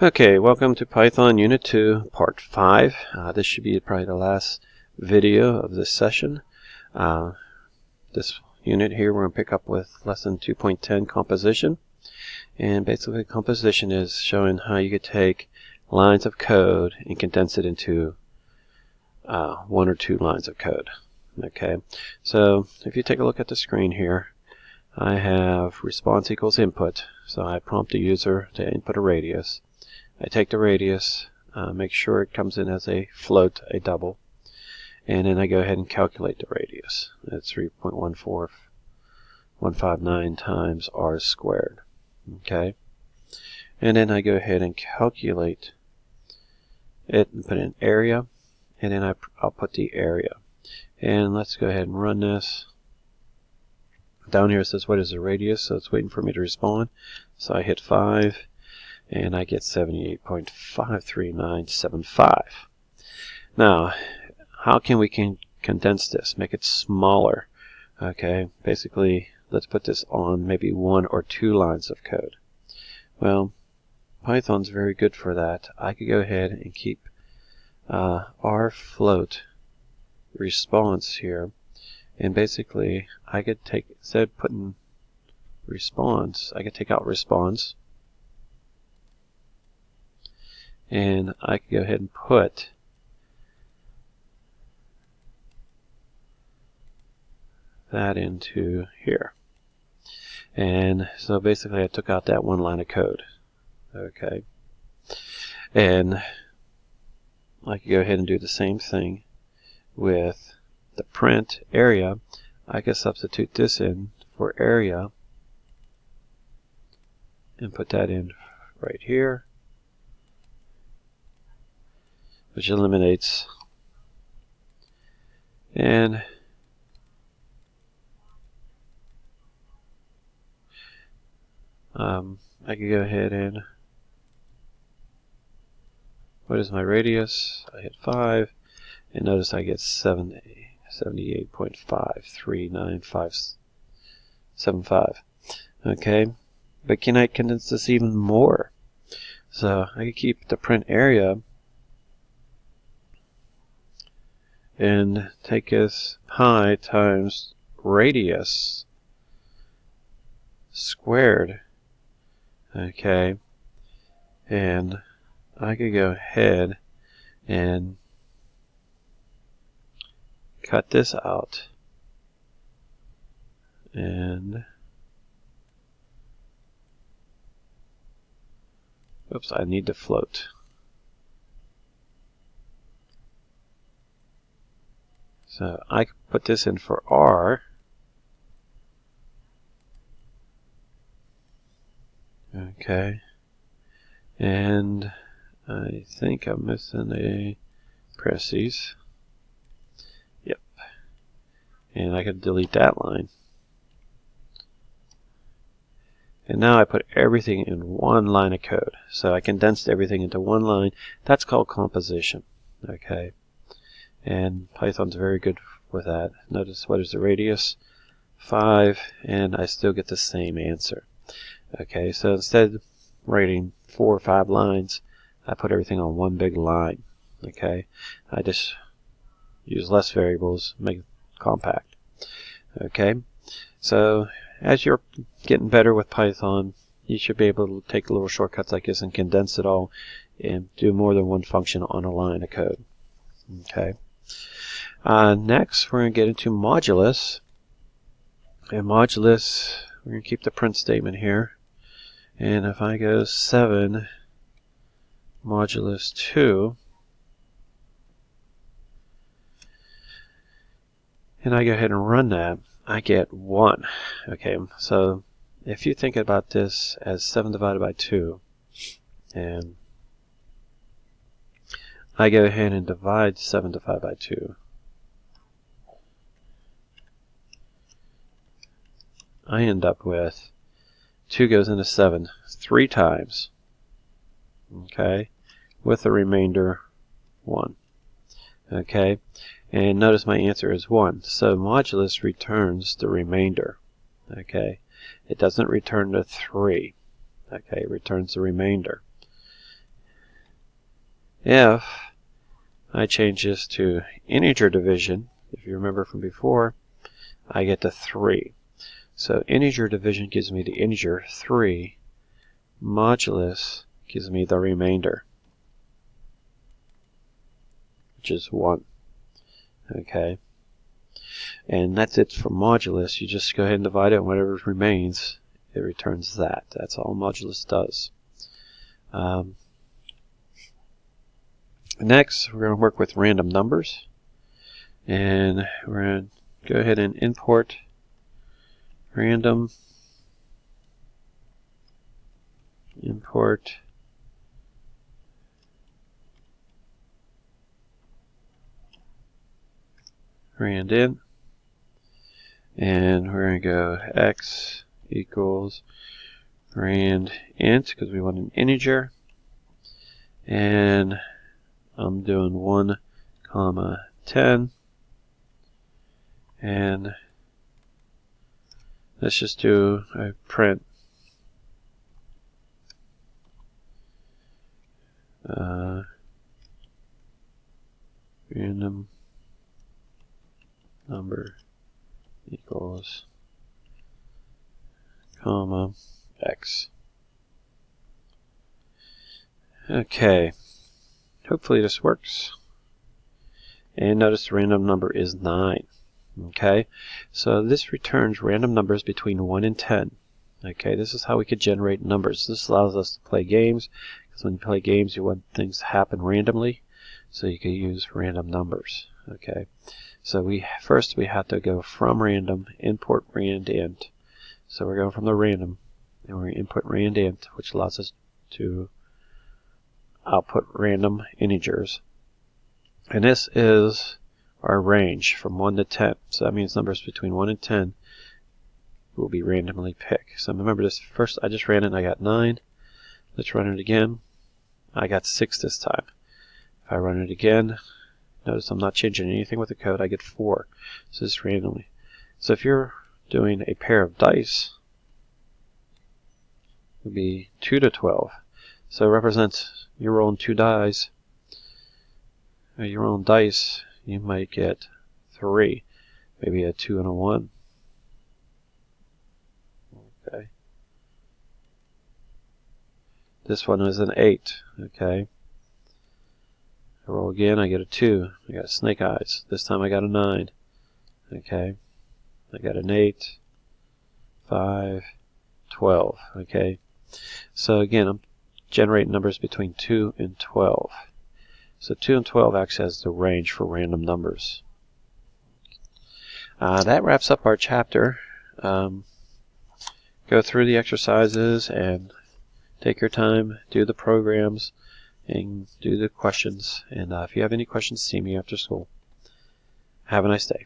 Okay, welcome to Python Unit 2, Part 5. This should be probably the last video of this session. This unit here we're going to pick up with Lesson 2.10, Composition. And basically composition is showing how you could take lines of code and condense it into one or two lines of code. Okay, so if you take a look at the screen here, I have response equals input. So I prompt the user to input a radius. I take the radius, make sure it comes in as a float, a double, and then I go ahead and calculate the radius. That's 3.14159 times r squared. Okay, and then I go ahead and calculate it and put in area, and then I'll put the area. And let's go ahead and run this. Down here it says what is the radius, so it's waiting for me to respond. So I hit 5. And I get 78.53975. Now, how can we condense this, make it smaller? Okay, basically, let's put this on maybe one or two lines of code. Well, Python's very good for that. I could go ahead and keep our float response here, and basically, I could take, instead of putting response, I could take out response. And I can go ahead and put that into here. And so basically I took out that one line of code. Okay. And I can go ahead and do the same thing with the print area. I can substitute this in for area and put that in right here, which eliminates, and I can go ahead and, what is my radius? I hit 5, and notice I get 78.53975. Okay, but can I condense this even more? So I can keep the print area and take this pi times radius squared. Okay, and I could go ahead and cut this out, and oops, I need to float. So I can put this in for r. Okay. And I think I'm missing a parentheses. Yep. And I can delete that line. And now I put everything in one line of code. So I condensed everything into one line. That's called composition. Okay. And Python's very good with that. Notice what is the radius? 5, and I still get the same answer. Okay, so instead of writing 4 or 5 lines, I put everything on one big line. Okay, I just use less variables, make it compact. Okay, so as you're getting better with Python, you should be able to take little shortcuts like this and condense it all and do more than one function on a line of code. Okay. Next, we're going to get into modulus. And modulus, we're going to keep the print statement here. And if I go 7 modulus 2, and I go ahead and run that, I get 1. Okay, so if you think about this as 7 divided by 2, and I go ahead and divide 7 divided by 2, I end up with 2 goes into 7 3 times, okay, with the remainder 1. Okay, and notice my answer is 1. So modulus returns the remainder. Okay, it doesn't return the 3. Okay, it returns the remainder. If I change this to integer division, if you remember from before, I get to 3. So integer division gives me the integer 3. Modulus gives me the remainder, which is 1. Okay. And that's it for modulus. You just go ahead and divide it, and whatever remains, it returns that. That's all modulus does. Next, we're going to work with random numbers. And we're going to go ahead and import random, import randint, and we're going to go x equals randint because we want an integer, and I'm doing 1, 10, and let's just do a print random number equals comma x. Okay, hopefully this works. And notice the random number is 9. Okay, so this returns random numbers between 1 and 10. Okay, this is how we could generate numbers. This allows us to play games, because when you play games you want things to happen randomly, so you can use random numbers. Okay, so first we have to go from random, import randint. So we're going from the random, and we're going to input randint, which allows us to output random integers. And this is our range from 1 to 10. So that means numbers between 1 and 10 will be randomly picked. So remember this, first I just ran it and I got 9. Let's run it again. I got 6 this time. If I run it again, notice I'm not changing anything with the code, I get 4. So this is randomly. So if you're doing a pair of dice, it would be 2 to 12. So it represents you're rolling 2 dice. Your own dice, you might get 3, maybe a 2 and a 1. Okay. This one is an 8. Okay. I roll again, I get a 2. I got snake eyes. This time I got a 9. Okay. I got an 8, 5, 12. Okay. So again, I'm generating numbers between 2 and 12. So 2 and 12 actually has the range for random numbers. That wraps up our chapter. Go through the exercises and take your time, do the programs, and do the questions. And if you have any questions, see me after school. Have a nice day.